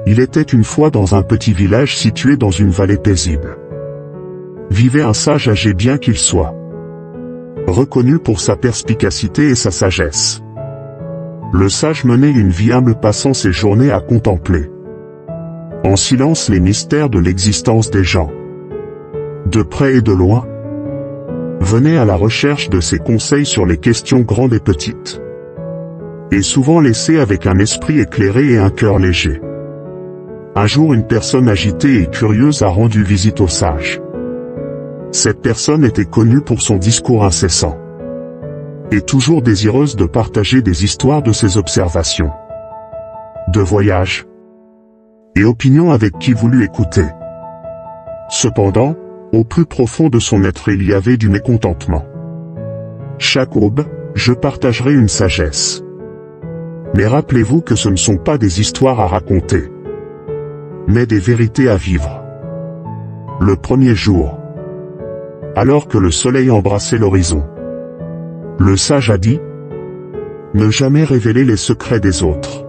Il était une fois dans un petit village situé dans une vallée paisible. Vivait un sage âgé bien qu'il soit, reconnu pour sa perspicacité et sa sagesse. Le sage menait une vie humble, passant ses journées à contempler en silence les mystères de l'existence des gens. De près et de loin, venait à la recherche de ses conseils sur les questions grandes et petites, et souvent laissé avec un esprit éclairé et un cœur léger. Un jour, une personne agitée et curieuse a rendu visite au sage. Cette personne était connue pour son discours incessant, et toujours désireuse de partager des histoires de ses observations, de voyages et opinions avec qui voulut écouter. Cependant, au plus profond de son être il y avait du mécontentement. Chaque aube, je partagerai une sagesse. Mais rappelez-vous que ce ne sont pas des histoires à raconter, mais des vérités à vivre. Le premier jour, alors que le soleil embrassait l'horizon, le sage a dit: ne jamais révéler les secrets des autres.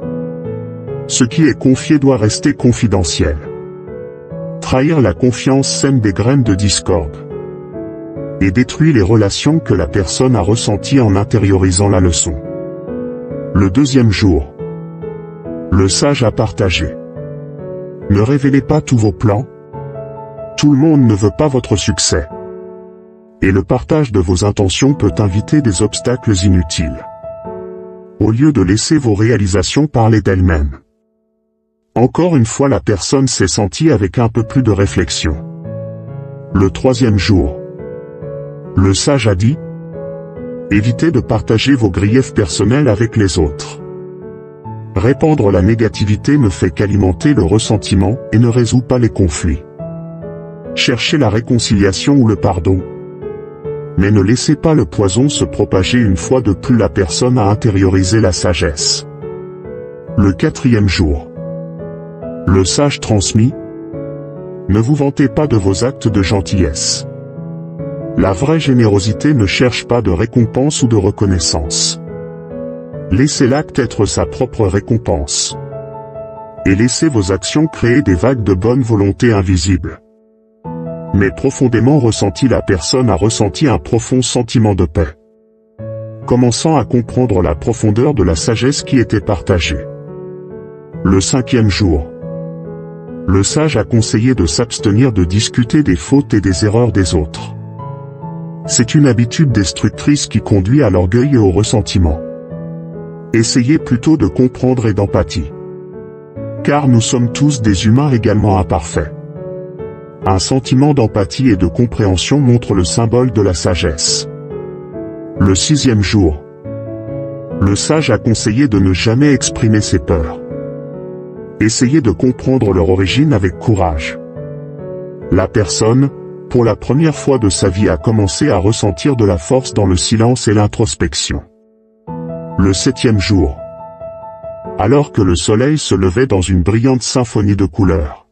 Ce qui est confié doit rester confidentiel. Trahir la confiance sème des graines de discorde et détruit les relations que la personne a ressenties en intériorisant la leçon. Le deuxième jour, le sage a partagé: ne révélez pas tous vos plans. Tout le monde ne veut pas votre succès. Et le partage de vos intentions peut inviter des obstacles inutiles, au lieu de laisser vos réalisations parler d'elles-mêmes. Encore une fois, la personne s'est sentie avec un peu plus de réflexion. Le troisième jour, le sage a dit: évitez de partager vos griefs personnels avec les autres. Répandre la négativité ne fait qu'alimenter le ressentiment et ne résout pas les conflits. Cherchez la réconciliation ou le pardon, mais ne laissez pas le poison se propager. Une fois de plus, la personne a intériorisé la sagesse. Le quatrième jour, le sage transmit: ne vous vantez pas de vos actes de gentillesse. La vraie générosité ne cherche pas de récompense ou de reconnaissance. Laissez l'acte être sa propre récompense, et laissez vos actions créer des vagues de bonne volonté invisibles. Mais profondément ressentie, la personne a ressenti un profond sentiment de paix, commençant à comprendre la profondeur de la sagesse qui était partagée. Le cinquième jour, le sage a conseillé de s'abstenir de discuter des fautes et des erreurs des autres. C'est une habitude destructrice qui conduit à l'orgueil et au ressentiment. Essayez plutôt de comprendre et d'empathie, car nous sommes tous des humains également imparfaits. Un sentiment d'empathie et de compréhension montre le symbole de la sagesse. Le sixième jour, le sage a conseillé de ne jamais exprimer ses peurs. Essayez de comprendre leur origine avec courage. La personne, pour la première fois de sa vie, a commencé à ressentir de la force dans le silence et l'introspection. Le septième jour, alors que le soleil se levait dans une brillante symphonie de couleurs,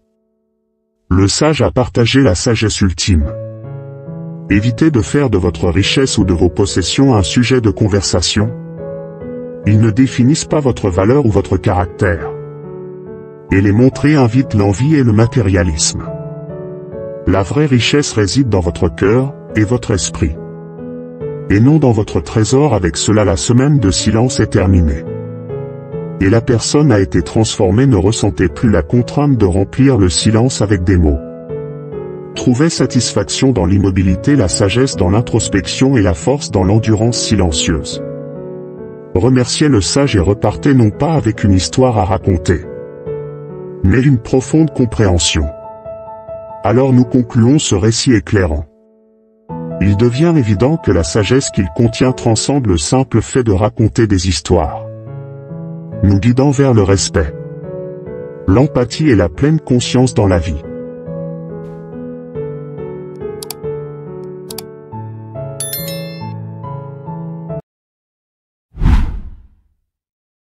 le sage a partagé la sagesse ultime. Évitez de faire de votre richesse ou de vos possessions un sujet de conversation. Ils ne définissent pas votre valeur ou votre caractère. Et les montrer invite l'envie et le matérialisme. La vraie richesse réside dans votre cœur et votre esprit, et non dans votre trésor. Avec cela, la semaine de silence est terminée, et la personne a été transformée. Ne ressentez plus la contrainte de remplir le silence avec des mots. Trouvez satisfaction dans l'immobilité, la sagesse dans l'introspection et la force dans l'endurance silencieuse. Remerciez le sage et repartez non pas avec une histoire à raconter, mais une profonde compréhension. Alors nous concluons ce récit éclairant. Il devient évident que la sagesse qu'il contient transcende le simple fait de raconter des histoires, nous guidant vers le respect, l'empathie et la pleine conscience dans la vie.